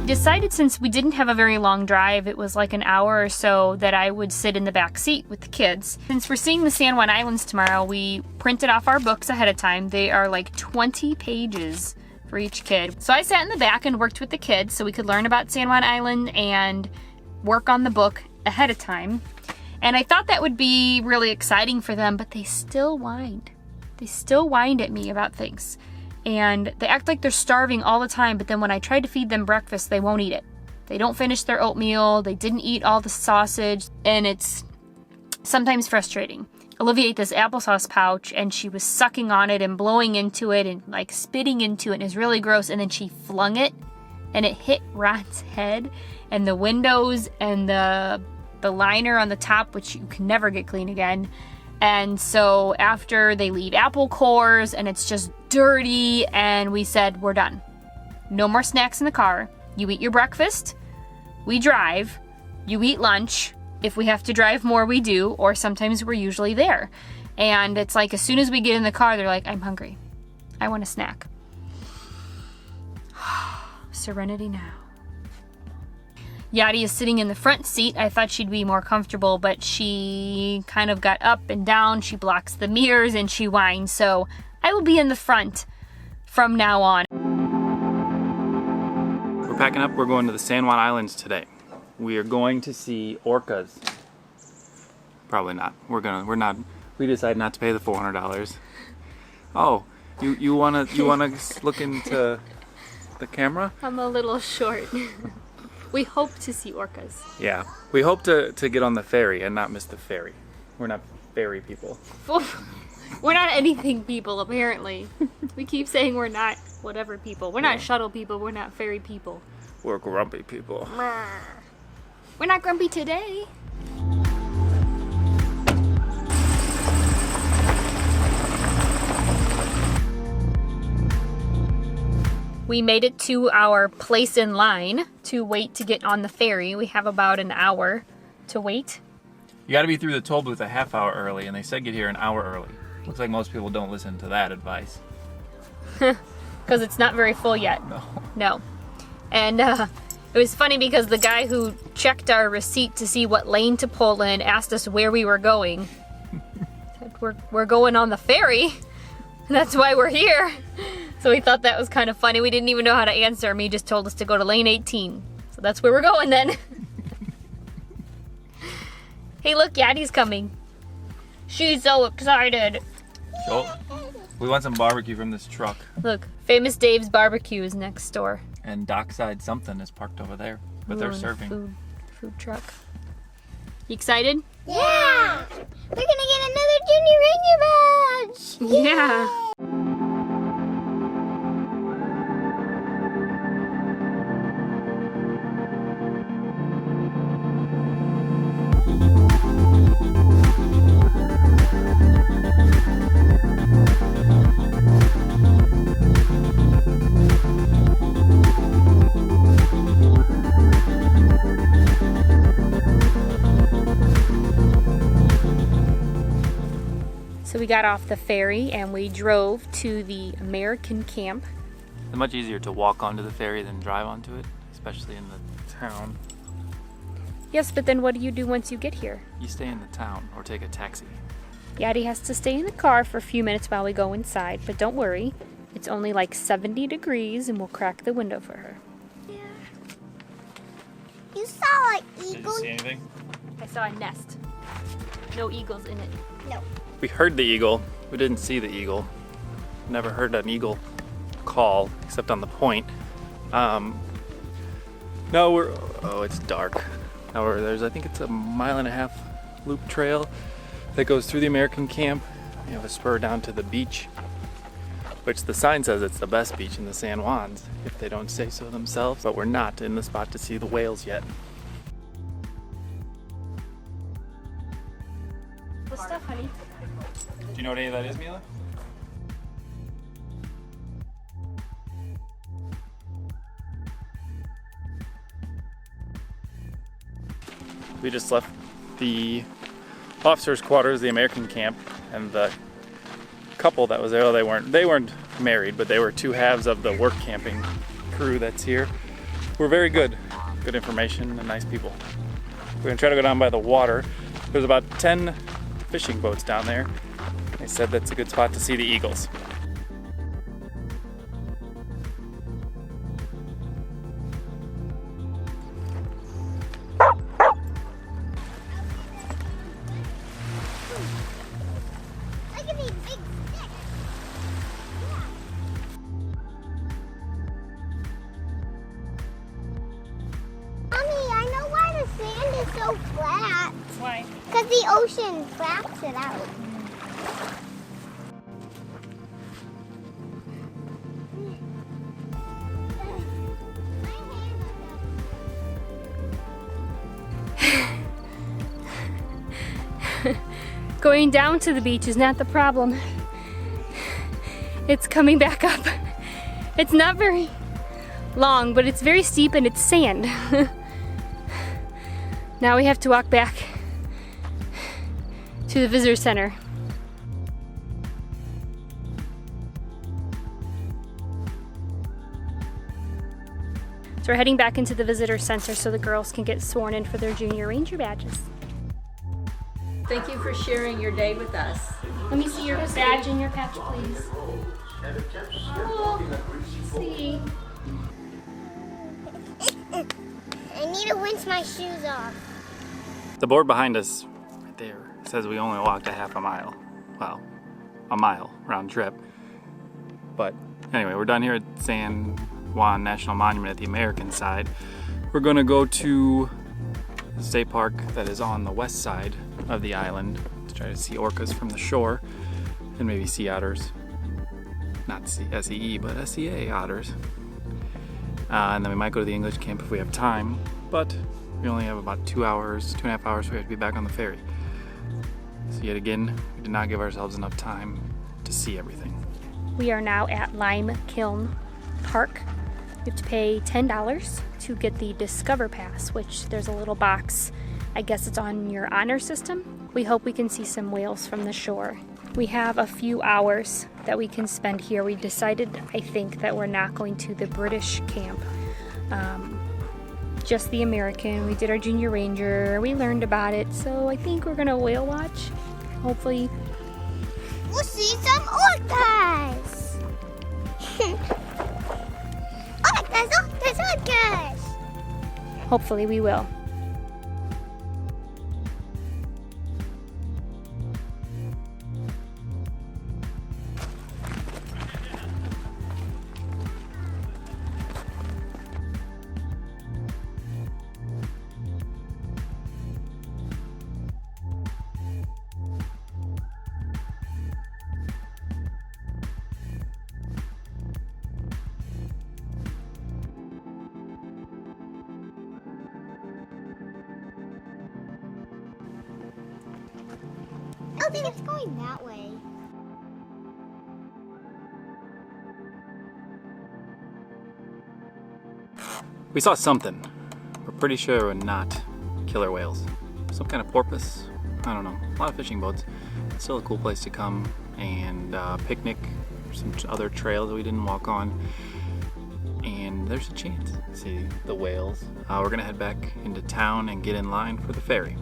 decided, since we didn't have a very long drive, it was like an hour or so, that I would sit in the back seat with the kids. Since we're seeing the San Juan Islands tomorrow, we printed off our books ahead of time. They are like 20 pages for each kid. So I sat in the back and worked with the kids so we could learn about San Juan Island and work on the book ahead of time. And I thought that would be really exciting for them, but they still whined. They still whined at me about things. And they act like they're starving all the time, but then when I try to feed them breakfast, they won't eat it. They don't finish their oatmeal, they didn't eat all the sausage, and it's sometimes frustrating. Olivia ate this applesauce pouch, and she was sucking on it and blowing into it and like spitting into it, and it was really gross, and then she flung it, and it hit Ron's head, and the windows, and the liner on the top, which you can never get clean again. And so after, they leave apple cores and it's just dirty, and we said, we're done. No more snacks in the car. You eat your breakfast, we drive, you eat lunch. If we have to drive more, we do, or sometimes we're usually there. And it's like, as soon as we get in the car, they're like, I'm hungry. I want a snack. Serenity now. Yadi is sitting in the front seat. I thought she'd be more comfortable, but she kind of got up and down. She blocks the mirrors and she whines. So I will be in the front from now on. We're packing up. We're going to the San Juan Islands today. We are going to see orcas. Probably not. We decided not to pay the $400. Oh, you wanna look into the camera? I'm a little short. We hope to see orcas. Yeah, we hope to get on the ferry and not miss the ferry. We're not ferry people. We're not anything people, apparently. We keep saying we're not whatever people. We're not shuttle people, we're not ferry people. We're grumpy people. We're not grumpy today. We made it to our place in line to wait to get on the ferry. We have about an hour to wait. You gotta be through the toll booth a half hour early, and they said get here an hour early. Looks like most people don't listen to that advice. Because it's not very full yet. No. And it was funny because the guy who checked our receipt to see what lane to pull in asked us where we were going. Said, we're going on the ferry. That's why we're here. So we thought that was kind of funny. We didn't even know how to answer him. He just told us to go to lane 18. So that's where we're going then. Hey, look, Yadi's coming. She's so excited. So, we want some barbecue from this truck. Look, Famous Dave's Barbecue is next door. And Dockside something is parked over there. But they're serving. Food truck. You excited? Yeah! We're gonna get another Junior Ranger badge! Yeah. So we got off the ferry and we drove to the American camp. It's much easier to walk onto the ferry than drive onto it, especially in the town. Yes, but then what do you do once you get here? You stay in the town or take a taxi. Yadi has to stay in the car for a few minutes while we go inside, but don't worry. It's only like 70 degrees and we'll crack the window for her. Yeah. You saw an eagle? Did you see anything? I saw a nest. No eagles in it. No. We heard the eagle. We didn't see the eagle. Never heard an eagle call, except on the point. No, it's dark. Now I think it's a 1.5 mile loop trail that goes through the American camp. We have a spur down to the beach, which the sign says it's the best beach in the San Juans, if they don't say so themselves, but we're not in the spot to see the whales yet. What's stuff, honey? Do you know what any of that is, Mila? We just left the officers' quarters, the American camp, and the couple that was there, they weren't married, but they were two halves of the work camping crew that's here. were very good. Good information and nice people. We're gonna try to go down by the water. There's about 10 fishing boats down there. They said that's a good spot to see the eagles. Look at these big sticks. Mommy, I know why the sand is so flat. Why? Because the ocean flaps it out. Going down to the beach is not the problem. It's coming back up. It's not very long, but it's very steep and it's sand. Now we have to walk back to the visitor center. So we're heading back into the visitor center so the girls can get sworn in for their junior ranger badges. Thank you for sharing your day with us. Let me see your badge and your patch, please. Oh, see. I need to rinse my shoes off. The board behind us, right there, says we only walked a half a mile. Well, a mile round trip. But anyway, we're done here at San Juan National Monument at the American side. We're gonna go to the state park that is on the west side of the island to try to see orcas from the shore and maybe sea otters. Not SEE, but SEA otters. And then we might go to the English camp if we have time, but we only have about 2 hours, 2.5 hours, so we have to be back on the ferry. So yet again, we did not give ourselves enough time to see everything. We are now at Lime Kiln Park. You have to pay $10 to get the Discover Pass, which there's a little box. I guess it's on your honor system. We hope we can see some whales from the shore. We have a few hours that we can spend here. We decided, I think, that we're not going to the British camp. Just the American. We did our junior ranger. We learned about it. So I think we're gonna whale watch. Hopefully. We'll see some orcas. Orcas. Hopefully we will. I think it's going that way. We saw something. We're pretty sure we're not killer whales. Some kind of porpoise. I don't know. A lot of fishing boats. It's still a cool place to come and picnic. There's some other trails that we didn't walk on. And there's a chance to see the whales. We're gonna head back into town and get in line for the ferry.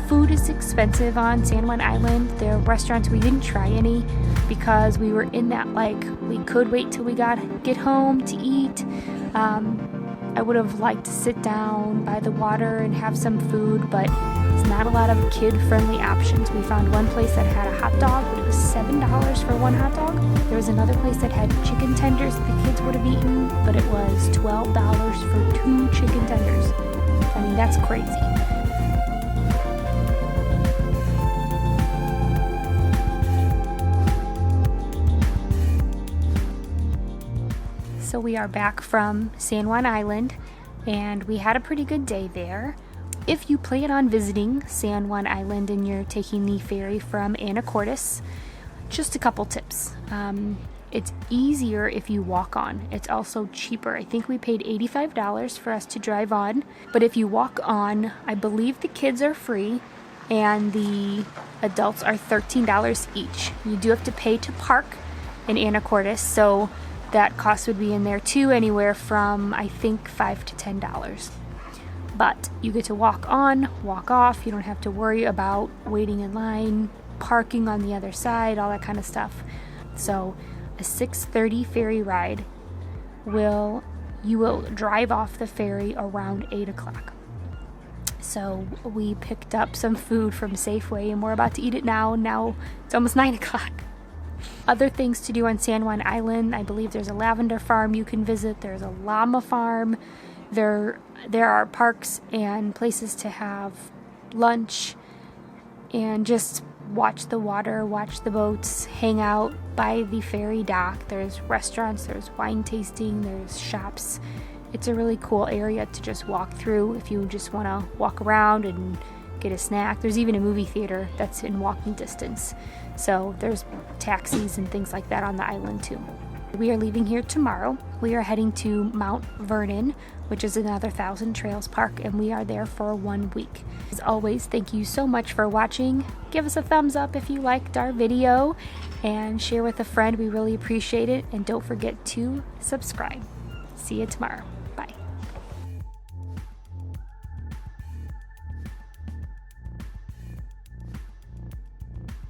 Food is expensive on San Juan Island. There are restaurants, we didn't try any because we were in that, like, we could wait till we get home to eat. I would have liked to sit down by the water and have some food, but it's not a lot of kid-friendly options. We found one place that had a hot dog, but it was $7 for one hot dog. There was another place that had chicken tenders that the kids would have eaten, but it was $12 for 2 chicken tenders. I mean, that's crazy. So we are back from San Juan Island, and we had a pretty good day there. If you plan on visiting San Juan Island and you're taking the ferry from Anacortes, just a couple tips. It's easier if you walk on. It's also cheaper. I think we paid $85 for us to drive on, but if you walk on, I believe the kids are free and the adults are $13 each. You do have to pay to park in Anacortes, so that cost would be in there too, anywhere from I think $5 to $10. But you get to walk on, walk off. You don't have to worry about waiting in line, parking on the other side, all that kind of stuff. So a 6:30 ferry ride you will drive off the ferry around 8 o'clock. So we picked up some food from Safeway and we're about to eat it now. Now it's almost 9 o'clock. Other things to do on San Juan Island, I believe there's a lavender farm you can visit. There's a llama farm. There are parks and places to have lunch and just watch the water, watch the boats, hang out by the ferry dock. There's restaurants, there's wine tasting, there's shops. It's a really cool area to just walk through if you just want to walk around and get a snack. There's even a movie theater that's in walking distance. So there's taxis and things like that on the island too. We are leaving here tomorrow. We are heading to Mount Vernon, which is another Thousand Trails park, and we are there for 1 week. As always, thank you so much for watching. Give us a thumbs up if you liked our video and share with a friend. We really appreciate it. And don't forget to subscribe. See you tomorrow.